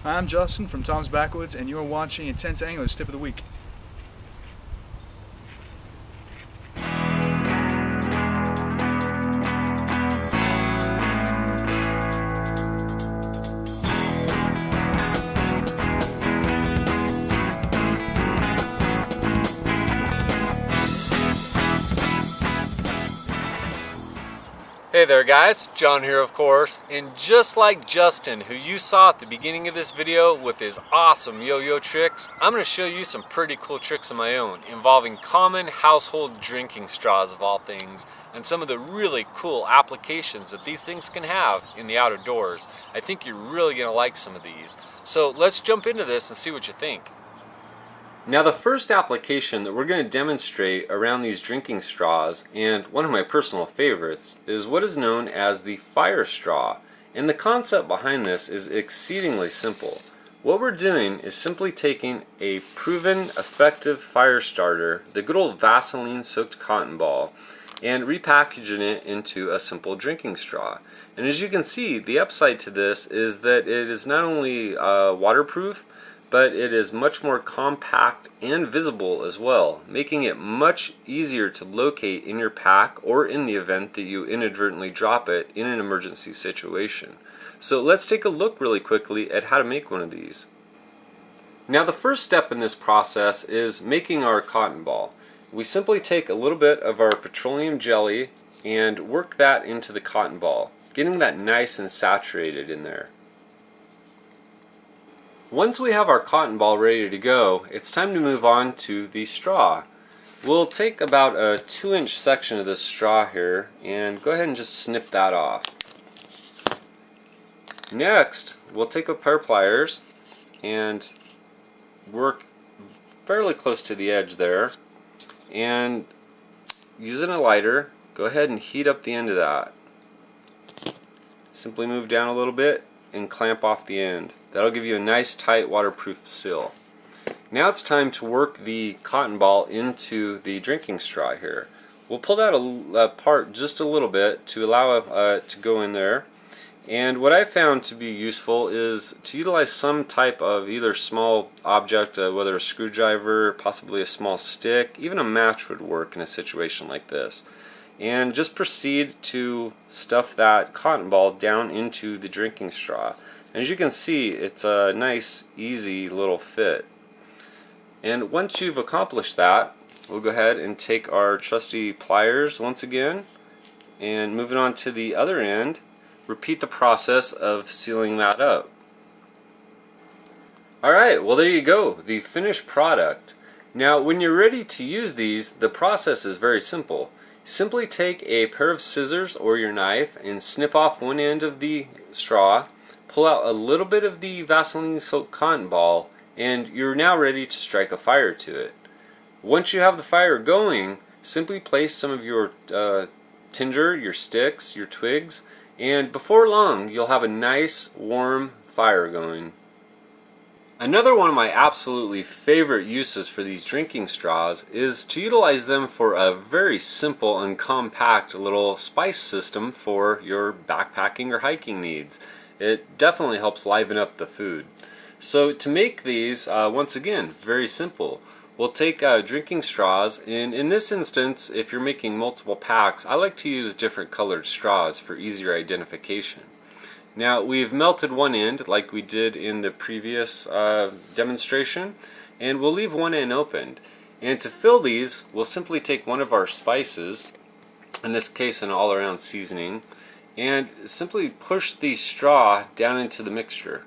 Hi, I'm Justin from Tom's Backwoods, and you're watching Intense Anglers Tip of the Week. Hey there guys, John here of course, and just like Justin, who you saw at the beginning of this video with his awesome yo-yo tricks, I'm going to show you some pretty cool tricks of my own involving common household drinking straws of all things, and some of the really cool applications that these things can have in the outdoors. I think you're really going to like some of these. So let's jump into this and see what you think. Now the first application that we're going to demonstrate around these drinking straws, and one of my personal favorites, is what is known as the fire straw. And the concept behind this is exceedingly simple. What we're doing is simply taking a proven effective fire starter, the good old Vaseline soaked cotton ball, and repackaging it into a simple drinking straw. And as you can see, the upside to this is that it is not only waterproof, but it is much more compact and visible as well, making it much easier to locate in your pack or in the event that you inadvertently drop it in an emergency situation. So let's take a look really quickly at how to make one of these. Now the first step in this process is making our cotton ball. We simply take a little bit of our petroleum jelly and work that into the cotton ball, getting that nice and saturated in there. Once we have our cotton ball ready to go, it's time to move on to the straw. We'll take about a 2-inch section of this straw here and go ahead and just snip that off. Next, we'll take a pair of pliers and work fairly close to the edge there, and using a lighter, go ahead and heat up the end of that. Simply move down a little bit and clamp off the end. That'll give you a nice tight waterproof seal. Now it's time to work the cotton ball into the drinking straw here. We'll pull that apart just a little bit to allow it to go in there. And what I found to be useful is to utilize some type of either small object, whether a screwdriver, possibly a small stick, even a match would work in a situation like this. And just proceed to stuff that cotton ball down into the drinking straw. And as you can see, it's a nice, easy little fit. And once you've accomplished that, we'll go ahead and take our trusty pliers once again, and moving on to the other end, repeat the process of sealing that up. Alright, well there you go, the finished product. Now when you're ready to use these, the process is very simple. Simply take a pair of scissors or your knife and snip off one end of the straw, pull out a little bit of the Vaseline soaked cotton ball, and you're now ready to strike a fire to it. Once you have the fire going, simply place some of your tinder, your sticks, your twigs, and before long you'll have a nice warm fire going. Another one of my absolutely favorite uses for these drinking straws is to utilize them for a very simple and compact little spice system for your backpacking or hiking needs. It definitely helps liven up the food. So to make these, once again, very simple. We'll take drinking straws, and in this instance, if you're making multiple packs, I like to use different colored straws for easier identification. Now we've melted one end like we did in the previous demonstration, and we'll leave one end opened. And to fill these, we'll simply take one of our spices, in this case an all-around seasoning, and simply push the straw down into the mixture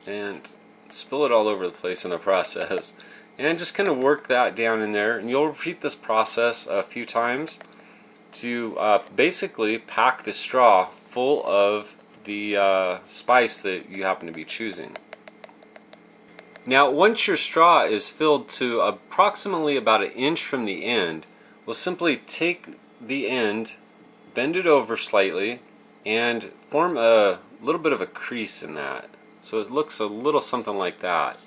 and spill it all over the place in the process, and just kind of work that down in there. And you'll repeat this process a few times to basically pack the straw full of the spice that you happen to be choosing. Now once your straw is filled to approximately about 1 inch from the end, we'll simply take the end, bend it over slightly, and form a little bit of a crease in that. So it looks a little something like that.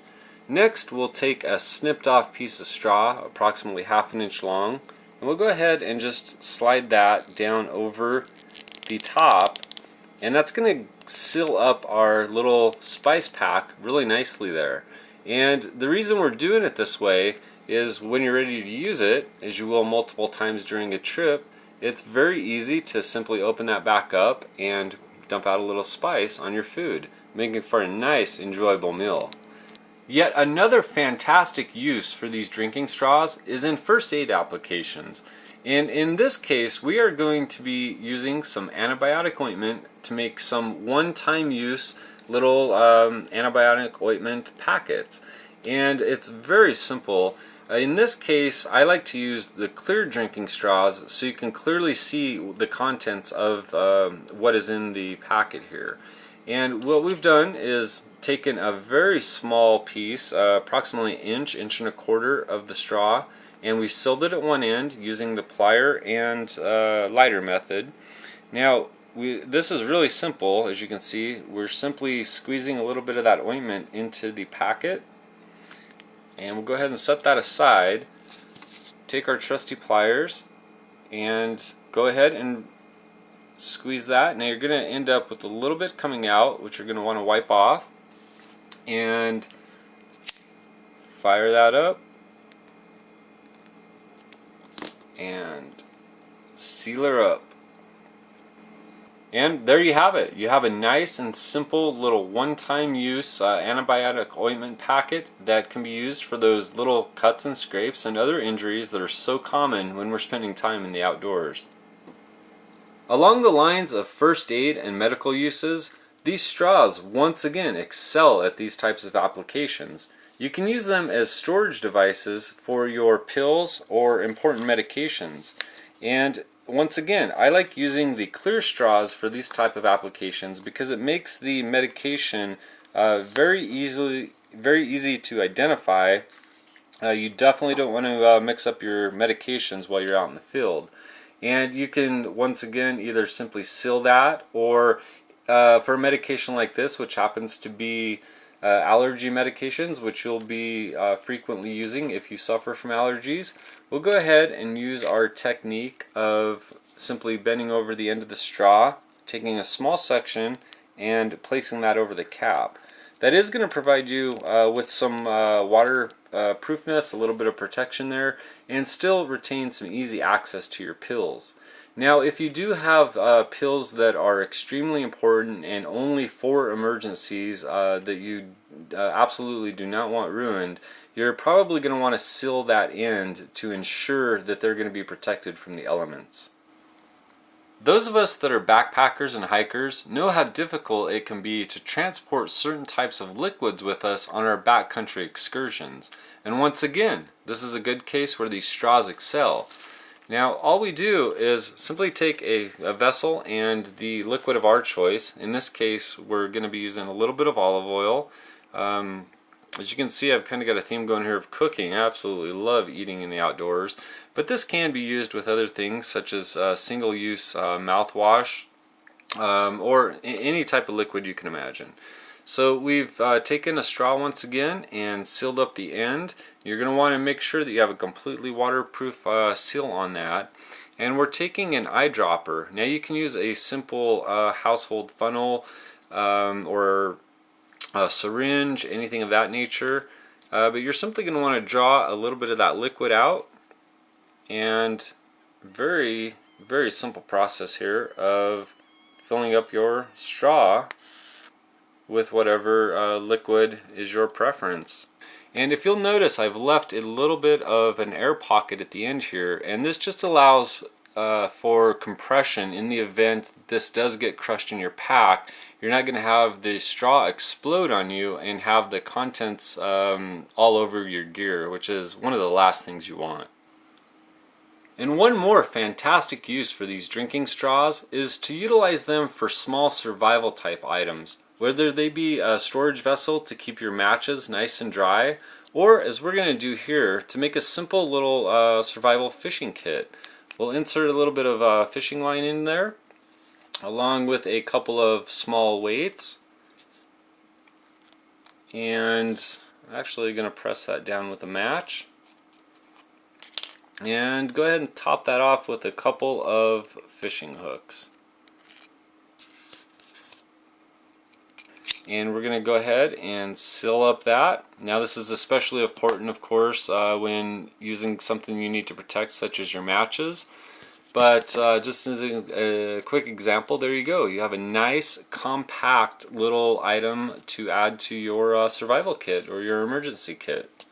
Next we'll take a snipped off piece of straw, approximately 1/2 inch long, and we'll go ahead and just slide that down over the top and that's going to seal up our little spice pack really nicely there. And the reason we're doing it this way is when you're ready to use it, as you will multiple times during a trip, it's very easy to simply open that back up and dump out a little spice on your food, making for a nice, enjoyable meal. Yet another fantastic use for these drinking straws is in first aid applications. And in this case, we are going to be using some antibiotic ointment to make some one-time use little antibiotic ointment packets. And it's very simple. In this case, I like to use the clear drinking straws so you can clearly see the contents of what is in the packet here. And what we've done is taken a very small piece, approximately an inch and a quarter of the straw, and we've sealed it at one end using the plier and lighter method. Now, this is really simple. As you can see, we're simply squeezing a little bit of that ointment into the packet, and we'll go ahead and set that aside. Take our trusty pliers and go ahead and squeeze that. Now you're going to end up with a little bit coming out, which you're going to want to wipe off, and fire that up and seal her up. And there you have it. You have a nice and simple little one-time use antibiotic ointment packet that can be used for those little cuts and scrapes and other injuries that are so common when we're spending time in the outdoors. Along the lines of first aid and medical uses, these straws once again excel at these types of applications. You can use them as storage devices for your pills or important medications. And once again, I like using the clear straws for these type of applications because it makes the medication very easy to identify. You definitely don't want to mix up your medications while you're out in the field. And you can once again either simply seal that, or for a medication like this, which happens to be allergy medications, which you'll be frequently using if you suffer from allergies, we'll go ahead and use our technique of simply bending over the end of the straw, taking a small section and placing that over the cap. That is going to provide you with some waterproofness, a little bit of protection there, and still retain some easy access to your pills. Now, if you do have pills that are extremely important and only for emergencies that you absolutely do not want ruined, you're probably going to want to seal that end to ensure that they're going to be protected from the elements. Those of us that are backpackers and hikers know how difficult it can be to transport certain types of liquids with us on our backcountry excursions. And once again, this is a good case where these straws excel. Now, all we do is simply take a vessel and the liquid of our choice. In this case, we're going to be using a little bit of olive oil. As you can see, I've kind of got a theme going here of cooking. I absolutely love eating in the outdoors. But this can be used with other things such as single-use mouthwash or any type of liquid you can imagine. So we've taken a straw once again and sealed up the end. You're going to want to make sure that you have a completely waterproof seal on that. And we're taking an eyedropper. Now you can use a simple household funnel or a syringe, anything of that nature. But you're simply going to want to draw a little bit of that liquid out. And very, very simple process here of filling up your straw with whatever liquid is your preference. And if you'll notice, I've left a little bit of an air pocket at the end here, and this just allows for compression in the event this does get crushed in your pack. You're not going to have the straw explode on you and have the contents all over your gear, which is one of the last things you want. And one more fantastic use for these drinking straws is to utilize them for small survival type items. Whether they be a storage vessel to keep your matches nice and dry, or as we're going to do here, to make a simple little survival fishing kit. We'll insert a little bit of fishing line in there, along with a couple of small weights. And I'm actually going to press that down with a match. And go ahead and top that off with a couple of fishing hooks. And we're going to go ahead and seal up that. Now this is especially important, of course, when using something you need to protect, such as your matches. But just as a quick example, there you go. You have a nice, compact little item to add to your survival kit or your emergency kit.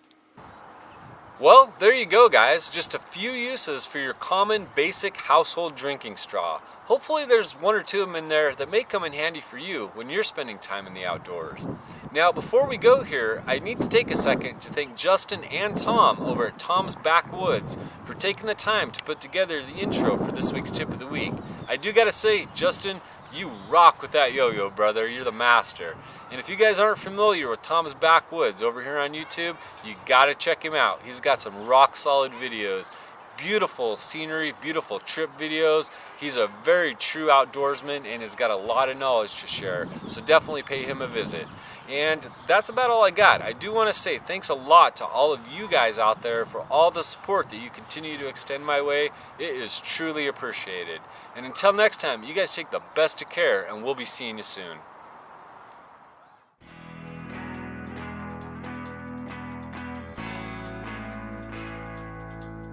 Well, there you go, guys. Just a few uses for your common, basic household drinking straw. Hopefully there's one or two of them in there that may come in handy for you when you're spending time in the outdoors. Now, before we go here, I need to take a second to thank Justin and Tom over at Tom's Backwoods for taking the time to put together the intro for this week's Tip of the Week. I do gotta say, Justin, you rock with that yo-yo, brother. You're the master. And if you guys aren't familiar with Tom's Backwoods over here on YouTube, you gotta check him out. He's got some rock solid videos. Beautiful scenery, beautiful trip videos. He's a very true outdoorsman and has got a lot of knowledge to share. So definitely pay him a visit. And that's about all I got. I do want to say thanks a lot to all of you guys out there for all the support that you continue to extend my way. It is truly appreciated. And until next time, you guys take the best of care and we'll be seeing you soon.